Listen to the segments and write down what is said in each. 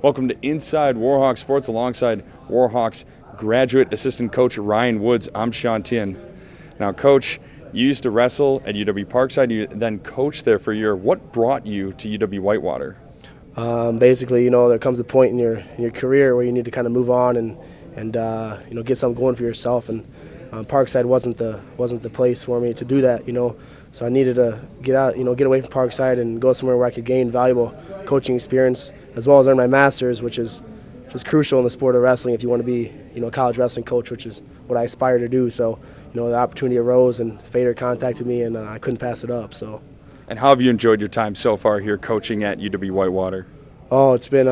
Welcome to Inside Warhawk Sports alongside Warhawks graduate assistant coach Ryan Woods. I'm Sean Tien. Now, Coach, you used to wrestle at UW-Parkside. You then coached there for a year. What brought you to UW-Whitewater? Basically, there comes a point in your career where you need to kind of move on and get something going for yourself. And Parkside wasn't the place for me to do that. So I needed to get away from Parkside and go somewhere where I could gain valuable coaching experience, as well as earn my master's, which is crucial in the sport of wrestling if you want to be a college wrestling coach, which is what I aspire to do. So the opportunity arose, and Fader contacted me, and I couldn't pass it up. So. And how have you enjoyed your time so far here coaching at UW-Whitewater? Oh, it's been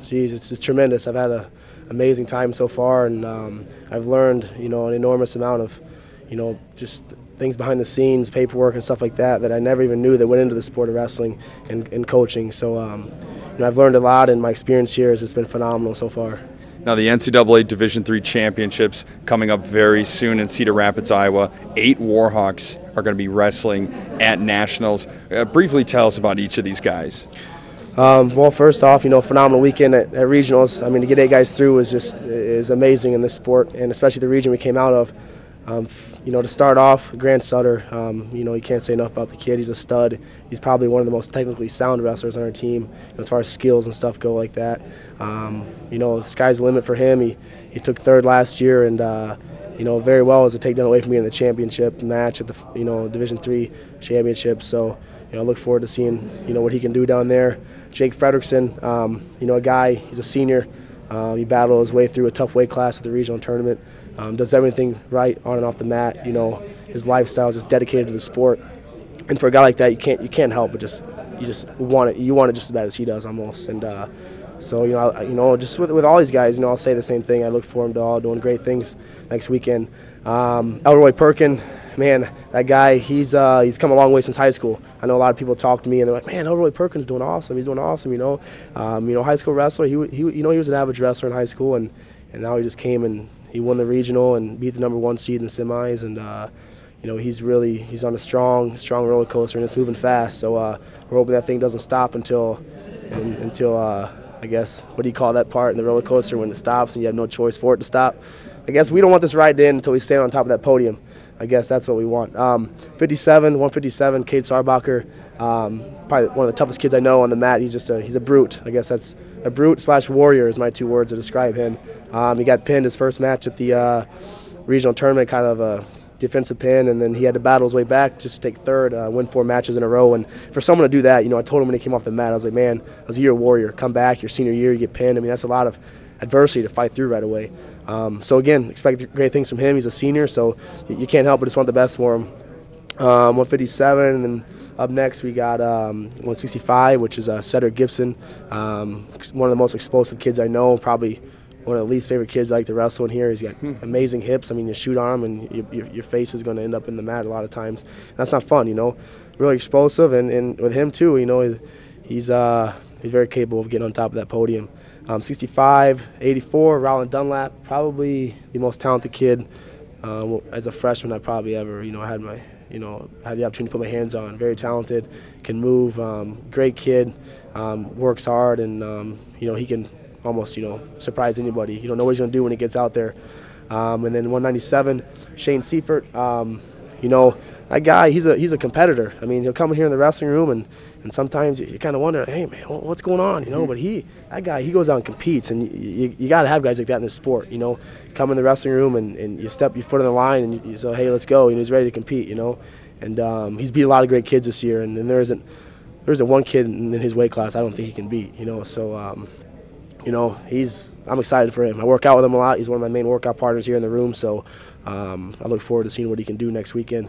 it's tremendous. I've had an amazing time so far, and I've learned an enormous amount of just things behind the scenes, paperwork and stuff like that I never even knew that went into the sport of wrestling and coaching. So I've learned a lot, and my experience here has just been phenomenal so far. Now, the NCAA Division III championships coming up very soon in Cedar Rapids, Iowa. 8 Warhawks are going to be wrestling at Nationals. Briefly tell us about each of these guys. Well, first off, phenomenal weekend at regionals. I mean, to get 8 guys through is amazing in this sport, and especially the region we came out of. To start off, Grant Sutter, you can't say enough about the kid. He's a stud. He's probably one of the most technically sound wrestlers on our team, as far as skills and stuff go like that. The sky's the limit for him. He took 3rd last year, and very well as a takedown away from me in the championship match at the Division III championship. So I look forward to seeing what he can do down there. Jake Frederickson, a guy. He's a senior. He battled his way through a tough weight class at the regional tournament. Does everything right on and off the mat. His lifestyle is just dedicated to the sport, and for a guy like that, you can't help but just want it. You want it just as bad as he does almost. And so just with all these guys, I'll say the same thing. I look forward to all doing great things next weekend. Elroy Perkin, man, that guy, he's come a long way since high school. I know a lot of people talk to me and they're like, man, Elroy Perkin's doing awesome. He's doing awesome. High school wrestler. He was an average wrestler in high school, and now he just came and he won the regional and beat the -- seed in the semis. And he's on a strong roller coaster, and it's moving fast. So we're hoping that thing doesn't stop until I guess, what do you call that part in the roller coaster when it stops and you have no choice for it to stop? I guess we don't want this ride to end until we stand on top of that podium. I guess that's what we want. 157, Cade Starwalker, probably one of the toughest kids I know on the mat. He's a brute. I guess that's a brute/warrior is my 2 words to describe him. He got pinned his first match at the regional tournament, kind of a defensive pin, and then he had to battle his way back just to take 3rd, win 4 matches in a row. And for someone to do that, I told him when he came off the mat, I was like, man, you're a warrior. Come back, your senior year, you get pinned. I mean, that's a lot of adversity to fight through right away. So again, expect great things from him. He's a senior, so you can't help but just want the best for him. 157, and then up next we got 165, which is Cedric Gibson, one of the most explosive kids I know, probably one of the least favorite kids I like to wrestle in here. He's got amazing hips. I mean, you shoot on him and your face is going to end up in the mat a lot of times. That's not fun, Really explosive, and with him too, he's very capable of getting on top of that podium. 65, 84, Ryland Dunlap, probably the most talented kid as a freshman I probably ever had the opportunity to put my hands on. Very talented, can move, great kid, works hard, and he can almost surprise anybody. You don't know what he's going to do when he gets out there. And then 197, Shane Seifert. That guy, he's a competitor. I mean, he'll come in here in the wrestling room, and sometimes you kind of wonder, hey man, what's going on? But that guy, he goes out and competes, and you got to have guys like that in this sport. Come in the wrestling room and you step your foot on the line and you say, hey, let's go. He's ready to compete. And he's beat a lot of great kids this year, and there isn't one kid in his weight class I don't think he can beat. So. I'm excited for him. I work out with him a lot. He's one of my main workout partners here in the room, so I look forward to seeing what he can do next weekend.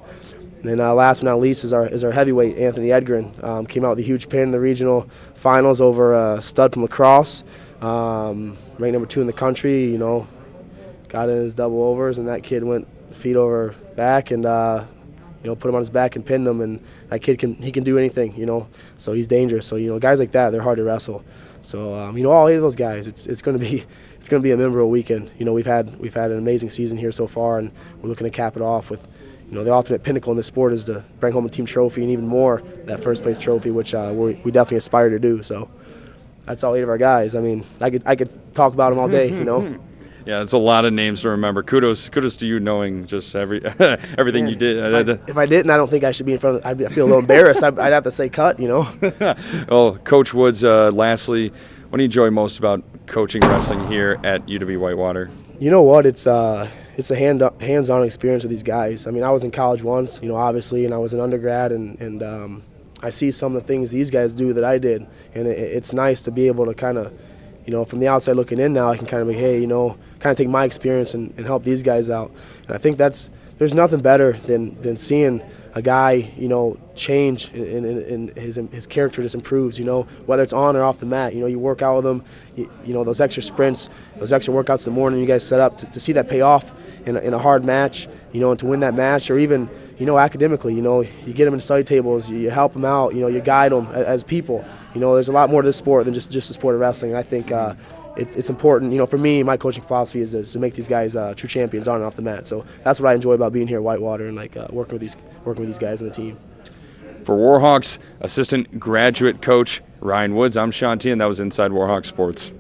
And then last but not least is our heavyweight, Anthony Edgar. Came out with a huge pin in the regional finals over a stud from lacrosse, ranked number 2 in the country. Got in his double overs, and that kid went feet over back and put him on his back and pinned him. And that kid can do anything. So he's dangerous. So guys like that, they're hard to wrestle. So all 8 of those guys, it's going to be a memorable weekend. We've had an amazing season here so far, and we're looking to cap it off with the ultimate pinnacle in this sport is to bring home a team trophy, and even more that first place trophy, which we definitely aspire to do. So that's all 8 of our guys. I mean, I could talk about them all day, you know. Yeah, it's a lot of names to remember. Kudos to you knowing just everything you did. If I didn't, I don't think I should be in front of. I feel a little embarrassed. I'd have to say cut, you know. Well, Coach Woods, lastly, what do you enjoy most about coaching wrestling here at UW-Whitewater? You know what? It's a hands-on experience with these guys. I mean, I was in college once, you know, obviously, and I was an undergrad, and I see some of the things these guys do that I did, and it's nice to be able to kind of, you know, from the outside looking in now, I can kind of be, hey, you know, kind of take my experience and help these guys out. And I think there's nothing better than seeing a guy, you know, change and his character just improves, you know, whether it's on or off the mat. You know, you work out with them, you know, those extra sprints, those extra workouts in the morning you guys set up to see that pay off in a hard match, you know, and to win that match, or even, you know, academically, you know, you get them in study tables, you help them out, you know, you guide them as people. You know, there's a lot more to this sport than just the sport of wrestling, and I think it's important. You know, for me, my coaching philosophy is to make these guys true champions on and off the mat. So that's what I enjoy about being here at Whitewater and like working with these guys on the team. For Warhawks assistant graduate coach Ryan Woods, I'm Sean T, and that was Inside Warhawk Sports.